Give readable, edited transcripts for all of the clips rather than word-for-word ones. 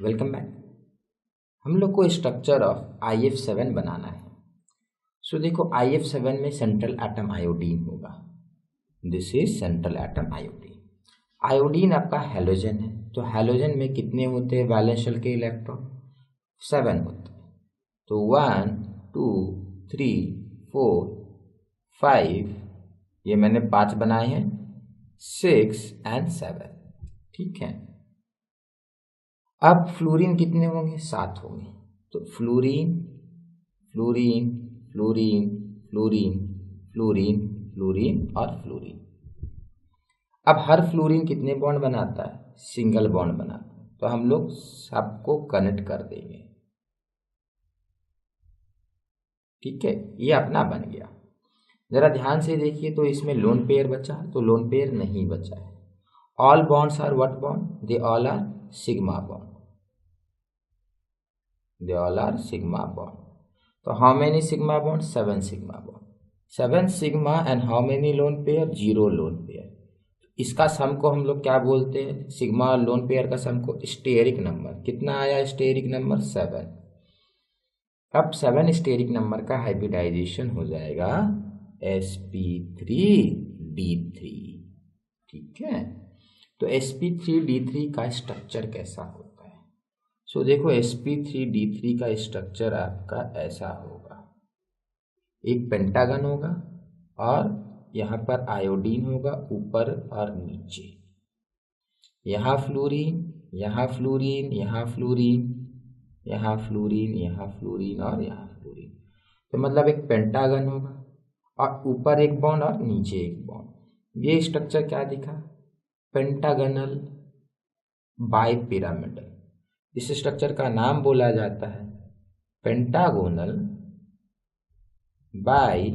Welcome back. हम लोग को स्ट्रक्चर ऑफ IF7 बनाना है। सो देखो IF7 में सेंट्रल एटम आयोडीन होगा। This is central atom iodine. Iodine आपका हैलोजन है, तो हैलोजन में कितने होते हैं वैलेंस शेल के इलेक्ट्रॉन? 7 होते हैं। तो 1 2 3 4 5, ये मैंने 5 बनाए हैं, 6 एंड 7। ठीक है। अब फ्लोरीन कितने होंगे? 7 होंगे। तो fluorine fluorine fluorine fluorine fluorine fluorine और फ्लोरीन। अब हर फ्लोरीन कितने बॉन्ड बनाता है? सिंगल बॉन्ड बनाता है। तो हम लोग सबको कनेक्ट कर देंगे। ठीक है, ये अपना बन गया। जरा ध्यान से देखिए, तो इसमें लोन पेयर बचा, तो लोन पेयर नहीं बचा है। All bonds are what bond? They all are sigma bond. They all are sigma bond. So how many sigma bonds? 7 sigma bond. 7 sigma and how many lone pair? 0 lone pair. इसका सम को हम लोग क्या बोलते हैं? सिग्मा और lone pair का सम को स्टेरिक नंबर। कितना आया स्टेरिक नंबर? 7। अब 7 स्टेरिक नंबर का हाइब्रिडाइजेशन हो जाएगा sp3d3। ठीक है, तो sp3d3 का स्ट्रक्चर कैसा होता है? सो देखो sp3d3 का स्ट्रक्चर आपका ऐसा होगा। एक पेंटागन होगा और यहाँ पर आयोडीन होगा ऊपर और नीचे। यहाँ फ्लोरीन, यहाँ फ्लोरीन, यहाँ फ्लोरीन, यहाँ फ्लोरीन, यहाँ फ्लोरीन और यहाँ फ्लोरीन। तो मतलब एक पेंटागन होगा और ऊपर एक बॉन्ड और नीचे एक बॉन्ड। ये स्ट्रक्चर क्या दिखा? Pentagonal bipyramidal. इस स्ट्रक्चर का नाम बोला जाता है पेंटागोनल बाई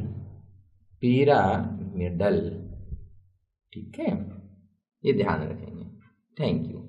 पिरामिडल। ठीक है, ये ध्यान रखेंगे। Thank you.